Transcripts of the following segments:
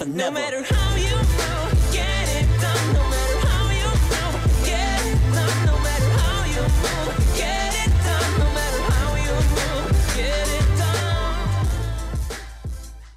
No matter how you move, get it done. No matter how you move, get it done. No matter how you move, get it done. No matter how you move, get it done.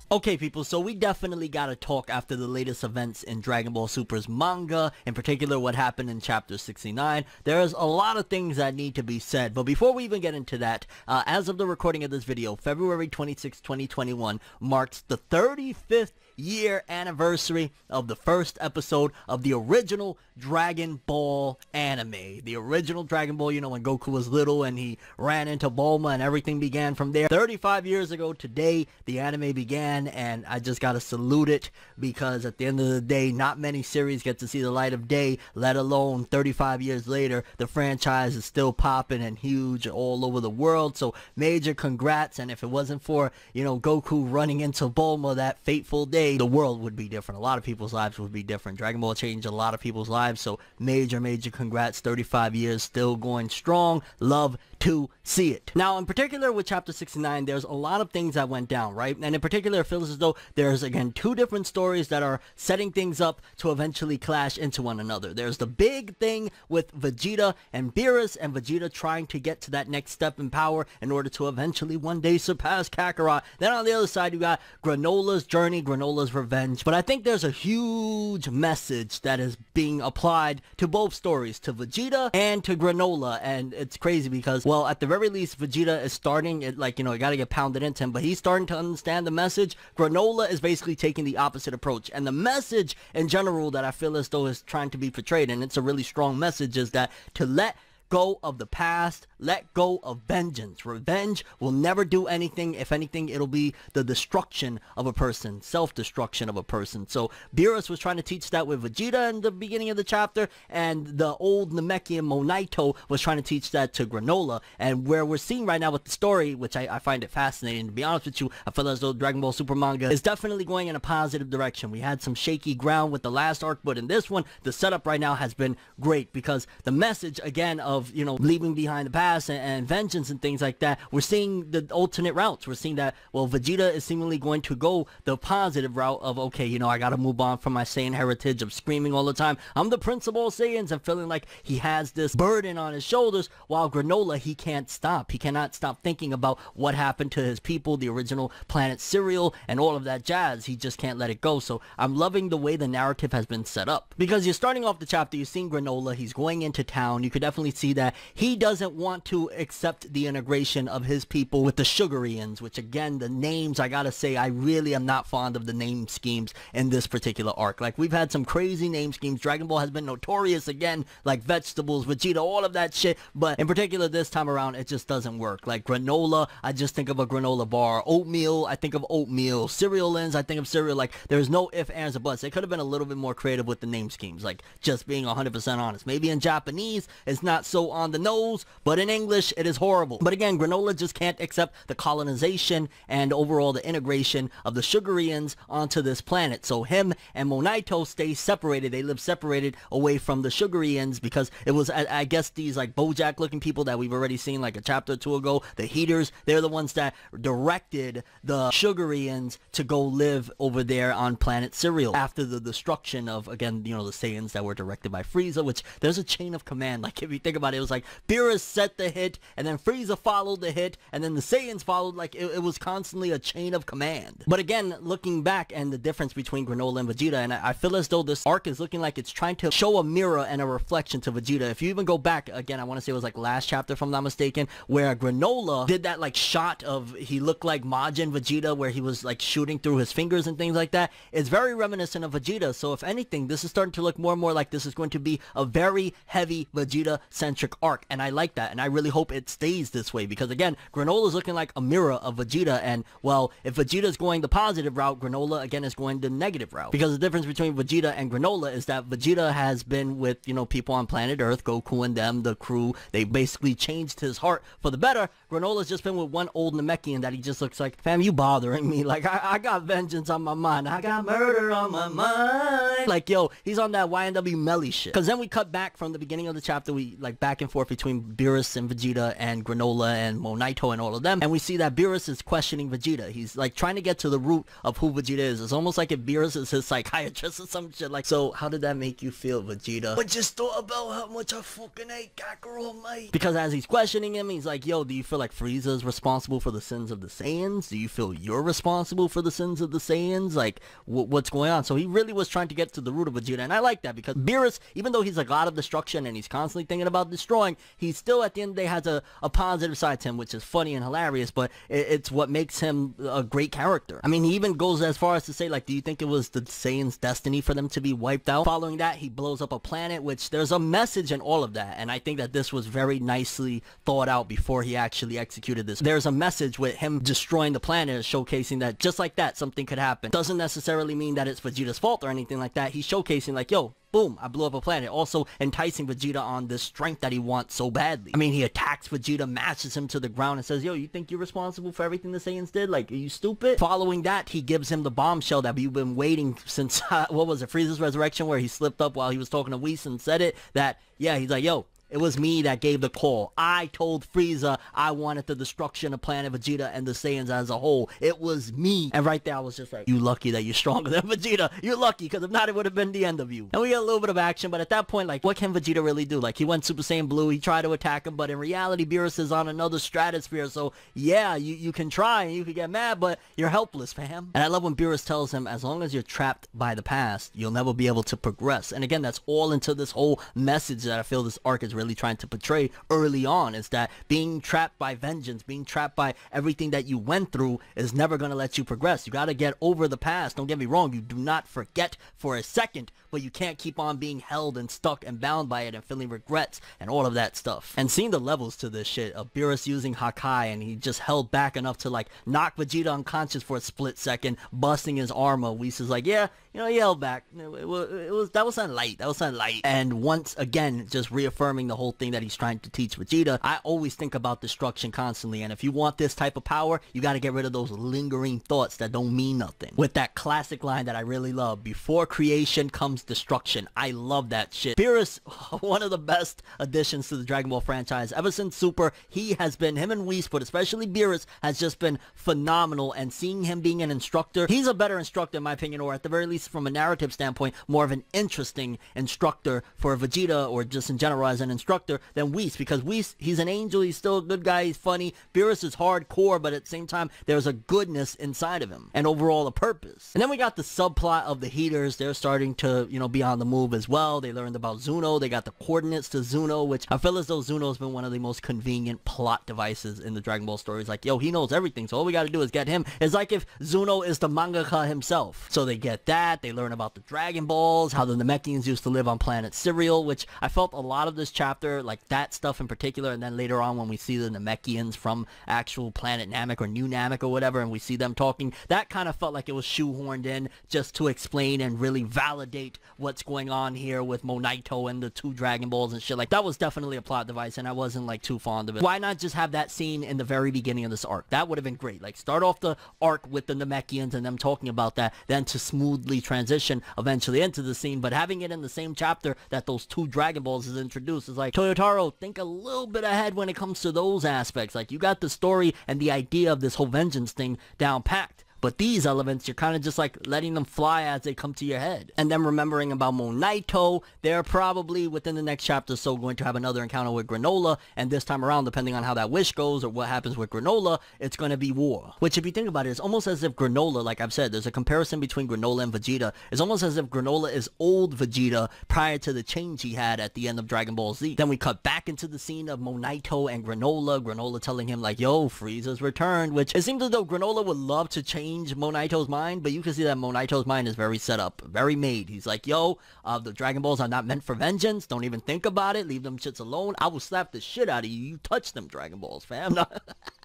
Okay, people, so we definitely gotta talk after the latest events in Dragon Ball Super's manga, in particular what happened in Chapter 69. There's a lot of things that need to be said, but before we even get into that, as of the recording of this video, February 26, 2021 marks the 35th year anniversary of the first episode of the original Dragon Ball anime. The original Dragon Ball, you know, when Goku was little and he ran into Bulma and everything began from there. 35 years ago today, the anime began, and I just gotta salute it, because at the end of the day, not many series get to see the light of day, let alone 35 years later, the franchise is still popping and huge all over the world. So major congrats, and if it wasn't for, you know, Goku running into Bulma that fateful day, the world would be different. A lot of people's lives would be different. Dragon Ball changed a lot of people's lives, so major congrats. 35 years, still going strong. Love to see it. Now, in particular with Chapter 69, there's a lot of things that went down, right? And in particular, it feels as though there's, again, two different stories that are setting things up to eventually clash into one another. There's the big thing with Vegeta and Beerus, and Vegeta trying to get to that next step in power in order to eventually one day surpass Kakarot. Then on the other side, you got Granola's journey, Granola's revenge. But I think there's a huge message that is being applied to both stories, to Vegeta and to Granola. And it's crazy because, well, at the very least, Vegeta is starting, it, like, you know, you gotta get pounded into him, but he's starting to understand the message. Granola is basically taking the opposite approach. And the message in general that I feel as though is trying to be portrayed, and it's a really strong message, is that to let go of the past, let go of vengeance. Revenge will never do anything. If anything, it'll be the destruction of a person, self-destruction of a person. So Beerus was trying to teach that with Vegeta in the beginning of the chapter, and the old Namekian Monaito was trying to teach that to Granola. And where we're seeing right now with the story, which I find it fascinating, to be honest with you, I feel as though Dragon Ball Super manga is definitely going in a positive direction. We had some shaky ground with the last arc, but in this one, the setup right now has been great, because the message, again, of, you know, leaving behind the past and vengeance and things like that, we're seeing the alternate routes. We're seeing that, well, Vegeta is seemingly going to go the positive route of, okay, you know, I gotta move on from my Saiyan heritage of screaming all the time, I'm the Prince of all Saiyans, and feeling like he has this burden on his shoulders, while Granola, he can't stop. He cannot stop thinking about what happened to his people, the original planet Cereal, and all of that jazz. He just can't let it go. So I'm loving the way the narrative has been set up, because you're starting off the chapter, you're seeing Granola, he's going into town. You could definitely see that he doesn't want to accept the integration of his people with the Sugarians, which, again, the names, I gotta say, I really am not fond of the name schemes in this particular arc. Like, we've had some crazy name schemes. Dragon Ball has been notorious, again, like vegetables, Vegeta, all of that shit, but in particular this time around, it just doesn't work. Like Granola, I just think of a granola bar. Oatmeal, I think of oatmeal. Cerealins, I think of cereal. Like, there's no ifs, ands, or buts. They could have been a little bit more creative with the name schemes, like, just being 100% honest. Maybe in Japanese, it's not so on the nose, but in English it is horrible. But again, Granola just can't accept the colonization and overall the integration of the Sugarians onto this planet. So him and Monaito stay separated. They live separated away from the Sugarians, because it was, I guess, these like Bojack looking people that we've already seen like a chapter or two ago, the Heaters. They're the ones that directed the Sugarians to go live over there on planet Cereal after the destruction of, again, you know, the Saiyans that were directed by Frieza, which there's a chain of command. Like, if you think about it, it was like Beerus set the hit, and then Frieza followed the hit, and then the Saiyans followed. Like, it was constantly a chain of command. But again, looking back, and the difference between Granola and Vegeta, and I feel as though this arc is looking like it's trying to show a mirror and a reflection to Vegeta. If you even go back, again, I want to say it was like last chapter, if I'm not mistaken, where Granola did that like shot of, he looked like Majin Vegeta, where he was like shooting through his fingers and things like that. It's very reminiscent of Vegeta. So if anything, this is starting to look more and more like this is going to be a very heavy Vegeta-centric arc, and I like that, and I really hope it stays this way, because again, Granola is looking like a mirror of Vegeta, and well, if Vegeta is going the positive route, Granola again is going the negative route, because the difference between Vegeta and Granola is that Vegeta has been with, you know, people on planet Earth, Goku and them, the crew. They basically changed his heart for the better. Granola's just been with one old Namekian that he just looks like, fam, you bothering me. Like, I got vengeance on my mind. I got murder on my mind. Like, yo, he's on that YNW Melly shit. Because then we cut back from the beginning of the chapter. We, like, back and forth between Beerus and Vegeta and Granola and Monaito and all of them. And we see that Beerus is questioning Vegeta. He's, like, trying to get to the root of who Vegeta is. It's almost like if Beerus is his psychiatrist or some shit. Like, so how did that make you feel, Vegeta? But just thought about how much I fucking hate Kakarot, mate. Because as he's questioning him, he's like, yo, do you feel like Frieza is responsible for the sins of the Saiyans? Do you feel you're responsible for the sins of the Saiyans? Like, what's going on? So he really was trying to get to the root of Vegeta, and I like that because Beerus, even though he's a god of destruction and he's constantly thinking about destroying, he still at the end of the day has a positive side to him, which is funny and hilarious, but it's what makes him a great character. I mean, he even goes as far as to say, like, do you think it was the Saiyans' destiny for them to be wiped out? Following that, he blows up a planet, which there's a message in all of that, and I think that this was very nicely thought out before he actually executed this. There's a message with him destroying the planet, showcasing that just like that, something could happen. Doesn't necessarily mean that it's Vegeta's fault or anything like that. He's showcasing like, yo, boom, I blew up a planet. Also enticing Vegeta on this strength that he wants so badly. I mean, he attacks Vegeta, mashes him to the ground and says, yo, you think you're responsible for everything the Saiyans did? Like, are you stupid? Following that, he gives him the bombshell that we've been waiting since, what was it, Frieza's Resurrection, where he slipped up while he was talking to Whis and said it, that, yeah, he's like, yo, it was me that gave the call. I told Frieza I wanted the destruction of planet Vegeta and the Saiyans as a whole. It was me. And right there, I was just like, you lucky that you're stronger than Vegeta. You're lucky, because if not, it would have been the end of you. And we get a little bit of action, but at that point, like, what can Vegeta really do? Like, he went Super Saiyan Blue, he tried to attack him, but in reality, Beerus is on another stratosphere, so yeah, you can try and you can get mad, but you're helpless, fam. And I love when Beerus tells him, as long as you're trapped by the past, you'll never be able to progress. And again, that's all into this whole message that I feel this arc is really trying to portray early on, is that being trapped by vengeance, being trapped by everything that you went through is never going to let you progress. You got to get over the past. Don't get me wrong, you do not forget for a second, but you can't keep on being held and stuck and bound by it and feeling regrets and all of that stuff. And seeing the levels to this shit of Beerus using Hakai, and he just held back enough to like knock Vegeta unconscious for a split second, busting his armor. Whis is like, yeah, you know, he held back. That was something light. That was something light. And once again, just reaffirming the whole thing that he's trying to teach Vegeta. I always think about destruction constantly, and if you want this type of power, you got to get rid of those lingering thoughts that don't mean nothing. With that classic line that I really love, before creation comes destruction. I love that shit. Beerus, one of the best additions to the Dragon Ball franchise. Ever since Super, he has been, him and Whis, but especially Beerus, has just been phenomenal, and seeing him being an instructor, he's a better instructor in my opinion, or at the very least from a narrative standpoint, more of an interesting instructor for Vegeta, or just in general as an instructor, than Whis, because Whis, he's an angel, he's still a good guy, he's funny. Beerus is hardcore, but at the same time, there's a goodness inside of him, and overall a purpose. And then we got the subplot of the Heaters. They're starting to, you know, be on the move as well. They learned about Zuno. They got the coordinates to Zuno, which I feel as though Zuno's been one of the most convenient plot devices in the Dragon Ball stories. Like, yo, he knows everything, so all we gotta do is get him. It's like if Zuno is the mangaka himself. So they get that. They learn about the Dragon Balls, how the Namekians used to live on planet Cereal, which I felt a lot of this chapter, like that stuff in particular, and then later on when we see the Namekians from actual planet Namek or New Namek or whatever, and we see them talking, that kind of felt like it was shoehorned in just to explain and really validate what's going on here with Monaito and the two Dragon Balls and shit. Like, that was definitely a plot device, and I wasn't like too fond of it. Why not just have that scene in the very beginning of this arc? That would have been great. Like, start off the arc with the Namekians and them talking about that, then to smoothly transition eventually into the scene, but having it in the same chapter that those two Dragon Balls is introduced is like, Toyotaro, think a little bit ahead when it comes to those aspects. Like, you got the story and the idea of this whole vengeance thing down packed. But these elements, you're kind of just like letting them fly as they come to your head. And then remembering about Monaito, they're probably within the next chapter or so going to have another encounter with Granola. And this time around, depending on how that wish goes or what happens with Granola, it's going to be war. Which, if you think about it, it's almost as if Granola, like I've said, there's a comparison between Granola and Vegeta. It's almost as if Granola is old Vegeta prior to the change he had at the end of Dragon Ball Z. Then we cut back into the scene of Monaito and Granola. Granola telling him like, yo, Frieza's returned. Which it seems as though Granola would love to change Monaito's mind, but you can see that Monaito's mind is very set up, very made. He's like, yo, the Dragon Balls are not meant for vengeance. Don't even think about it. Leave them shits alone. I will slap the shit out of you. You touch them Dragon Balls, fam.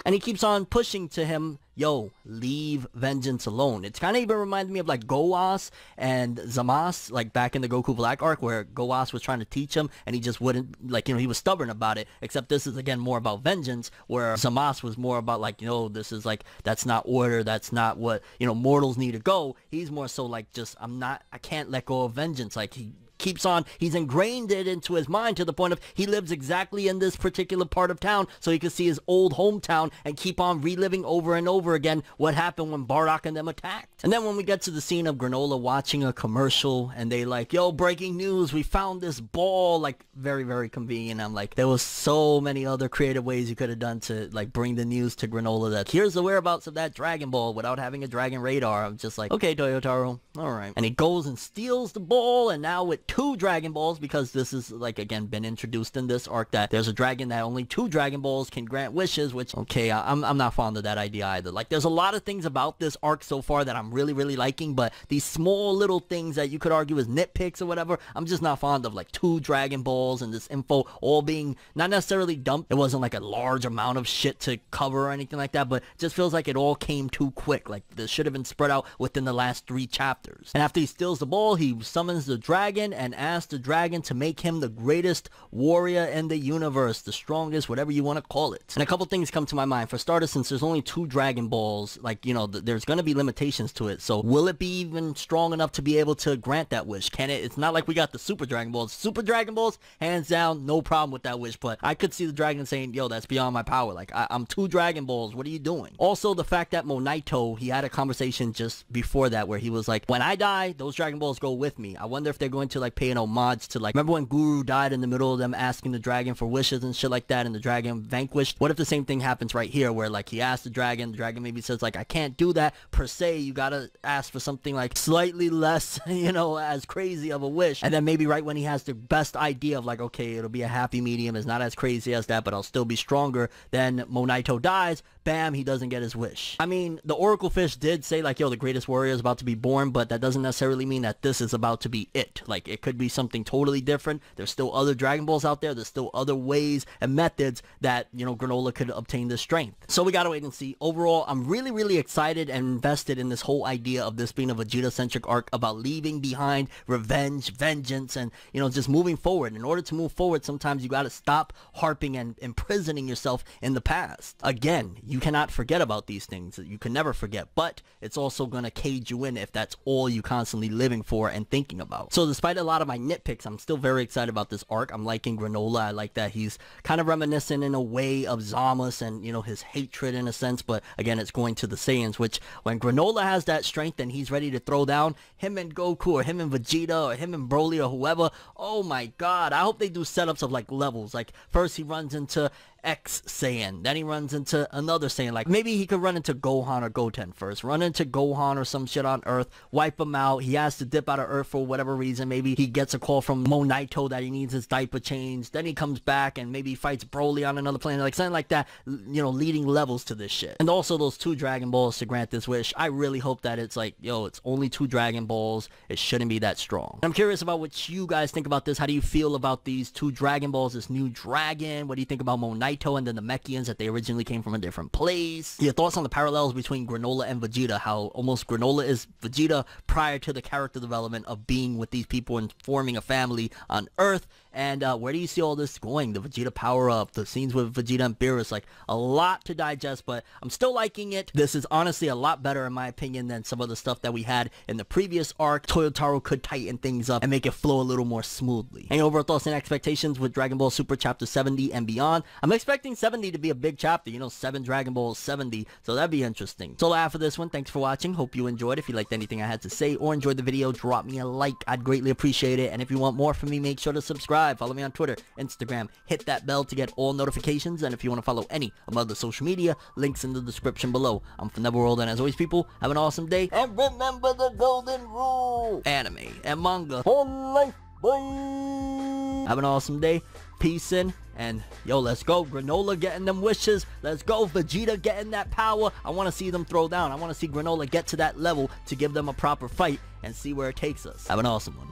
And he keeps on pushing to him, yo, leave vengeance alone. It's kind of even reminded me of like Goas and Zamasu, like back in the Goku Black arc, where Goas was trying to teach him and he just wouldn't, like, you know, he was stubborn about it. Except this is again more about vengeance, where Zamasu was more about like, you know, this is like, that's not order, that's not what, you know, mortals need to go. He's more so like, just, I can't let go of vengeance. Like, he keeps on, he's ingrained it into his mind to the point of he lives exactly in this particular part of town so he can see his old hometown and keep on reliving over and over again what happened when Bardock and them attacked. And then when we get to the scene of Granola watching a commercial and they like, yo, breaking news, we found this ball, like very, very convenient. I'm like, there was so many other creative ways you could have done to like bring the news to Granola that here's the whereabouts of that Dragon Ball without having a dragon radar. I'm just like, okay, Toyotaro, alright. And he goes and steals the ball, and now with 2 Dragon Balls, because this is like again been introduced in this arc that there's a dragon that only 2 Dragon Balls can grant wishes, which okay, I'm not fond of that idea either. Like, there's a lot of things about this arc so far that I'm really liking, but these small little things that you could argue is nitpicks or whatever, I'm just not fond of. Like 2 Dragon Balls and this info all being not necessarily dumped. It wasn't like a large amount of shit to cover or anything like that, but it just feels like it all came too quick. Like, this should have been spread out within the last 3 chapters. And after he steals the ball, he summons the dragon and asks the dragon to make him the greatest warrior in the universe, the strongest, whatever you want to call it. And a couple things come to my mind. For starters, since there's only 2 Dragon Balls, like, you know, there's going to be limitations to it. So will it be even strong enough to be able to grant that wish? Can it? It's not like we got the Super Dragon Balls. Super Dragon Balls, hands down, no problem with that wish. But I could see the dragon saying, yo, that's beyond my power. Like, I'm 2 Dragon Balls. What are you doing? Also, the fact that Monaito, he had a conversation just before that where he was like, when I die, those Dragon Balls go with me. I wonder if they're going to like pay an homage to, like, remember when Guru died in the middle of them asking the dragon for wishes and shit like that, and the dragon vanquished? What if the same thing happens right here, where like he asked the dragon maybe says like, I can't do that per se, you gotta ask for something like slightly less, you know, as crazy of a wish. And then maybe right when he has the best idea of like, okay, it'll be a happy medium, it's not as crazy as that, but I'll still be stronger, then Monaito dies, bam, he doesn't get his wish. I mean, the Oracle Fish did say like, yo, the greatest warrior is about to be born, but that doesn't necessarily mean that this is about to be it. Like, it could be something totally different. There's still other Dragon Balls out there. There's still other ways and methods that, you know, Granola could obtain this strength. So we gotta wait and see. Overall, I'm really excited and invested in this whole idea of this being a Vegeta-centric arc about leaving behind revenge, vengeance, and, you know, just moving forward. In order to move forward, sometimes you gotta stop harping and imprisoning yourself in the past. Again, you cannot forget about these things. You can never forget, but it's also gonna cage you in if that's all you constantly living for and thinking about. So despite a lot of my nitpicks, I'm still very excited about this arc. I'm liking Granola. I like that he's kind of reminiscent in a way of Zamasu and, you know, his hatred in a sense, but again, it's going to the Saiyans, which when Granola has that strength and he's ready to throw down, him and Goku or him and Vegeta or him and Broly or whoever, oh my god, I hope they do setups of like levels. Like, first he runs into X Saiyan, then he runs into another Saiyan. Like, maybe he could run into Gohan or Goten first, run into Gohan or some shit on Earth, wipe him out. He has to dip out of Earth for whatever reason. Maybe he gets a call from Monaito that he needs his diaper changed, then he comes back and maybe fights Broly on another planet, like something like that, you know, leading levels to this shit. And also those 2 Dragon Balls to grant this wish. I really hope that it's like, yo, it's only 2 Dragon Balls, it shouldn't be that strong. I'm curious about what you guys think about this. How do you feel about these 2 Dragon Balls, this new dragon? What do you think about Monaito and then the Mechians, that they originally came from a different place? Your thoughts on the parallels between Granola and Vegeta, how almost Granola is Vegeta prior to the character development of being with these people and forming a family on Earth, and where do you see all this going? The Vegeta power-up, the scenes with Vegeta and Beerus, like a lot to digest, but I'm still liking it. This is honestly a lot better in my opinion than some of the stuff that we had in the previous arc. Toyotaro could tighten things up and make it flow a little more smoothly. Any overall thoughts and expectations with Dragon Ball Super Chapter 70 and beyond? I'm expecting 70 to be a big chapter, you know, 7 Dragon Balls 70, so that'd be interesting. That's all I have for this one. Thanks for watching. Hope you enjoyed. If you liked anything I had to say or enjoyed the video, drop me a like. I'd greatly appreciate it. And if you want more from me, make sure to subscribe. Follow me on Twitter, Instagram, hit that bell to get all notifications. And if you want to follow any of my other social media, links in the description below. I'm ForneverWorld, and as always, people, have an awesome day, and remember the golden rule: anime and manga for life. Bye. Have an awesome day. Peace in. And yo, let's go. Granola getting them wishes. Let's go. Vegeta getting that power. I want to see them throw down. I want to see Granola get to that level to give them a proper fight and see where it takes us. Have an awesome one.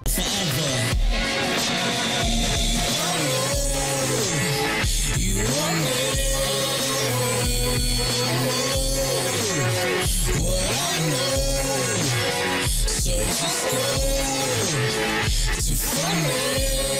You for me.